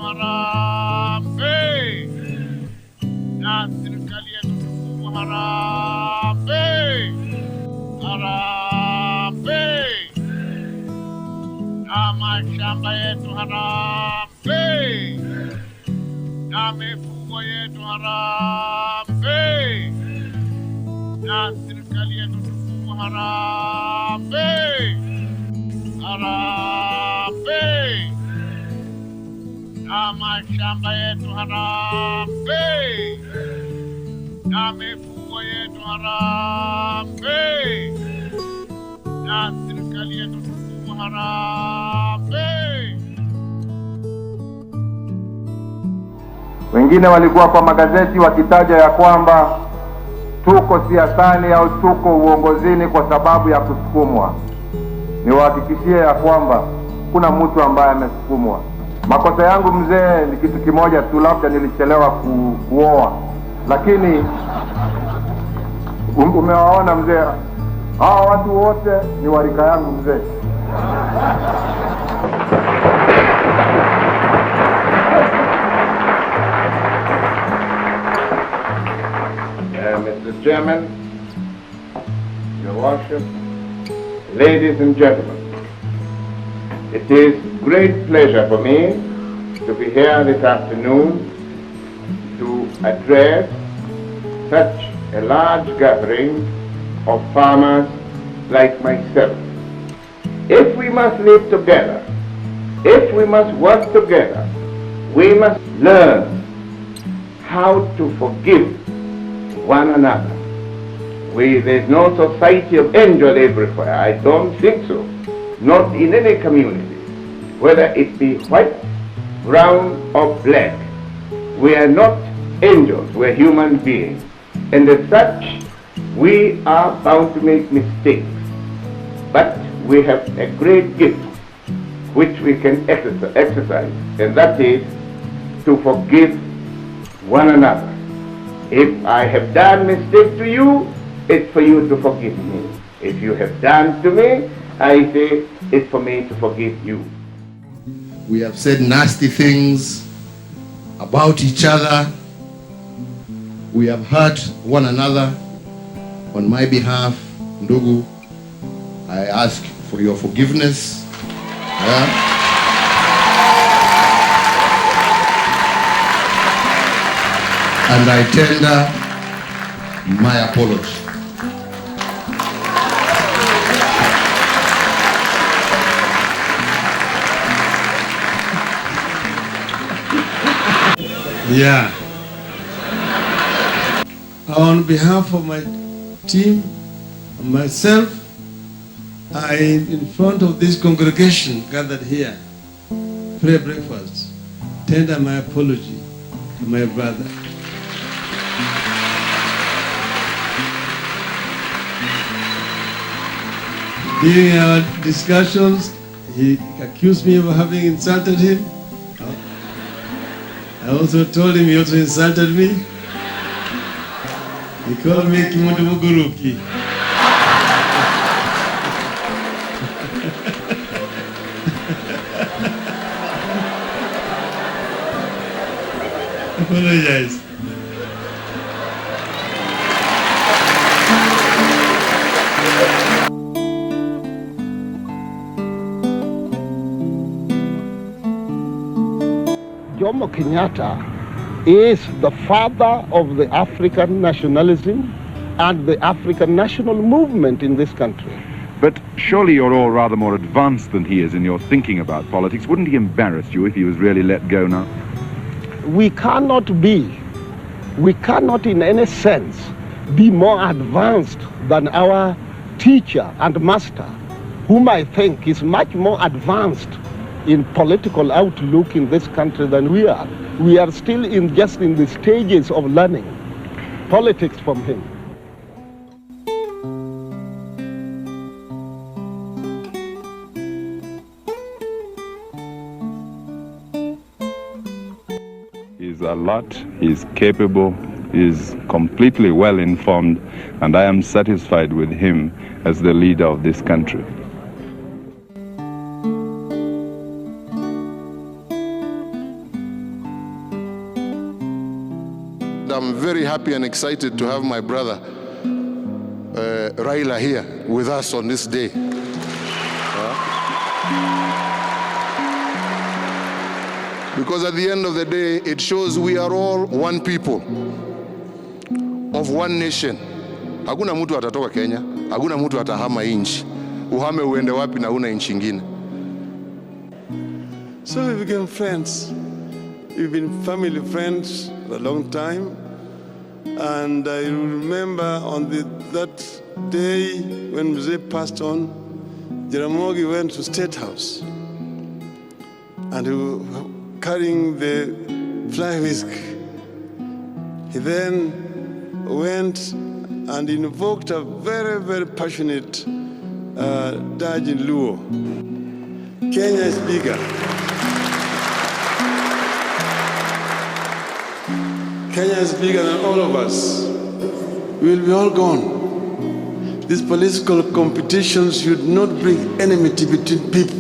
harambee, na serikali yetu tukufu harambee, harambee, na mashamba yetu harambee, na mifugo yetu harambee, na serikali yetu tukufu harambee, harambee, na mashamba yetu harambee, na mifugo yetu harambee, na serikali yetu tukufu harambee. Wengine walikuwa kwa magazeti wakitaja ya kwamba tuko siasani au tuko uongozini kwa sababu ya kusukumwa. Niwahakikishie ya kwamba kuna mtu ambaye amesukumwa. Makosa yangu mzee ni kitu kimoja tu, labda nilichelewa kuoa. Lakini umewaona mzee, hawa watu wote ni warika yangu mzee. Mr. Chairman, Your Worship, ladies and gentlemen, it is great pleasure for me to be here this afternoon to address such a large gathering of farmers like myself. If we must live together, if we must work together, we must learn how to forgive one another. There's no society of angels everywhere. I don't think so. Not in any community. Whether it be white, brown, or black. We are not angels. We're human beings. And as such, we are bound to make mistakes. But we have a great gift which we can exercise. And that is to forgive one another. If I have done mistake to you, it's for you to forgive me. If you have done to me, I say it's for me to forgive you. We have said nasty things about each other. We have hurt one another. On my behalf, Ndugu, I ask for your forgiveness. And I tender my apology. Yeah. On behalf of my team and myself, I, in front of this congregation gathered here, pray breakfast, tender my apology to my brother. During our discussions, he accused me of having insulted him. I also told him he also insulted me. He called me Kimundu Muguruki. Apologize. Jomo Kenyatta is the father of the African nationalism and the African national movement in this country. But surely you're all rather more advanced than he is in your thinking about politics. Wouldn't he embarrass you if he was really let go now? We cannot in any sense be more advanced than our teacher and master, whom I think is much more advanced in political outlook in this country than we are. We are still just in the stages of learning politics from him. He's alert, he's capable, he's completely well informed, and I am satisfied with him as the leader of this country. fact, I'm very happy and excited to have my brother Raila here with us on this day. Because at the end of the day, it shows we are all one people of one nation. Hakuna mtu atatoka Kenya, hakuna mtu atahama inchi. Uhame uende wapi na una inchi ingine. So we became friends. We've been family friends for a long time. And I remember on that day when Mzee passed on, Jaramogi went to State House and he was carrying the fly whisk. He then went and invoked a very, very passionate dirge in Luo. Kenya is bigger. Kenya is bigger than all of us. We will be all gone. These political competitions should not bring enmity between people.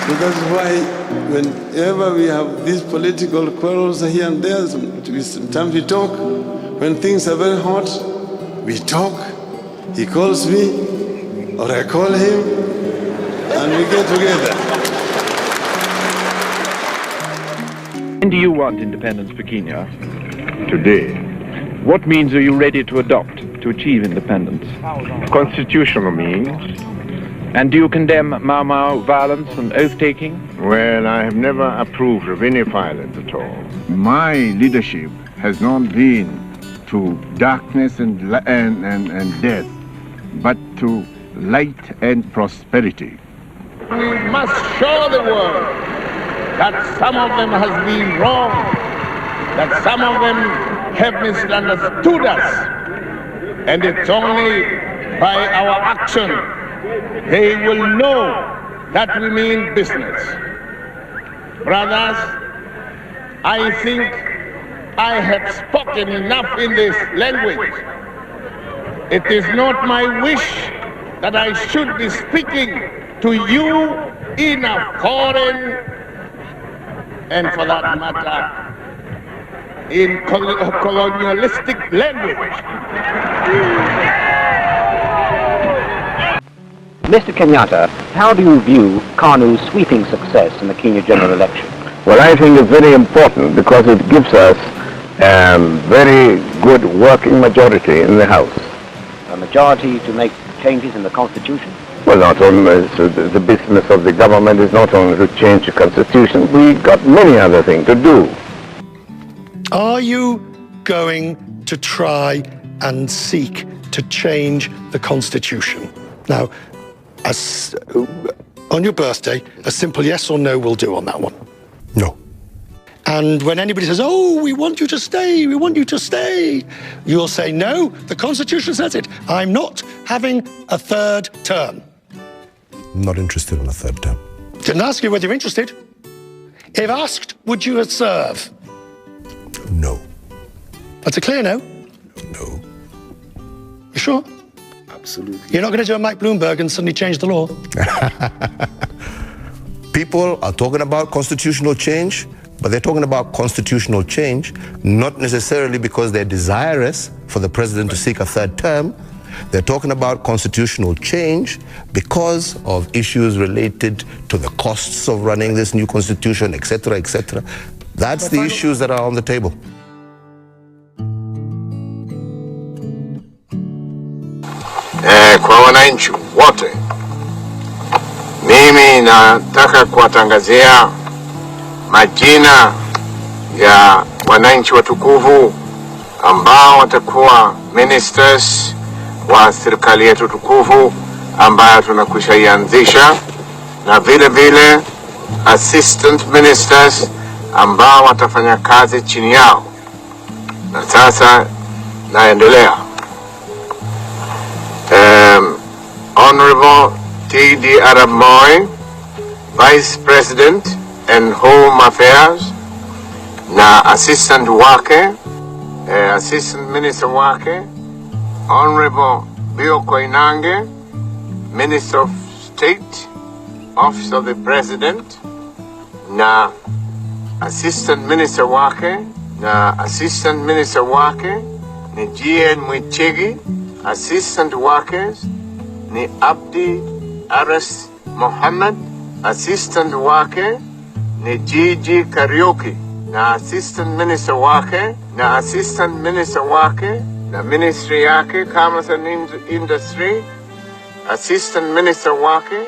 So that's why whenever we have these political quarrels here and there, sometimes we talk. When things are very hot, we talk. He calls me, or I call him, and we get together. When do you want independence for Kenya? Today. What means are you ready to adopt to achieve independence? Constitutional means. And do you condemn Mau Mau violence and oath-taking? Well, I have never approved of any violence at all. My leadership has not been to darkness and death, but to light and prosperity. We must show the world that some of them has been wrong, that some of them have misunderstood us, and it's only by our action they will know that we mean business. Brothers, I think I have spoken enough in this language. It is not my wish that I should be speaking to you in a foreign, and for that matter, in colonialistic language. Mr. Kenyatta, how do you view KANU's sweeping success in the Kenya general election? Well, I think it's very important because it gives us a very good working majority in the House. A majority to make changes in the Constitution? Well, not only the business of the government is not only to change the Constitution, we got many other things to do. Are you going to try and seek to change the Constitution? Now, on your birthday, a simple yes or no will do on that one. No. And when anybody says, oh, we want you to stay, we want you to stay, you'll say, no, the Constitution says it. I'm not having a third term. Not interested in a third term. Didn't ask you whether you're interested. If asked, would you serve? No. That's a clear no. No. You sure? Absolutely. You're not going to do a Mike Bloomberg and suddenly change the law? People are talking about constitutional change, but they're talking about constitutional change not necessarily because they're desirous for the president to seek a third term. They're talking about constitutional change because of issues related to the costs of running this new constitution, etc., etc. That's the issues that are on the table. Kwa wananchi wote, mimi nataka kuwatangazia majina ya wananchi watukufu ambao watakuwa ministers wa serikali yetu tukufu ambayo tunakwisha ianzisha, na vile vile assistant ministers ambao watafanya kazi chini yao. Na sasa naendelea. Honorable T.D. Arap Moi, Vice President and Home Affairs, na assistant wake, assistant minister wake, Honorable Bio Koinange, Minister of State, Office of the President, na assistant minister wake na assistant minister wake ni GN Mwichigi, assistant wake ni Abdi Aras Mohammed, assistant wake ni Gigi Karaoke, na assistant minister wake na ministry yake Commerce and Industry, assistant minister wake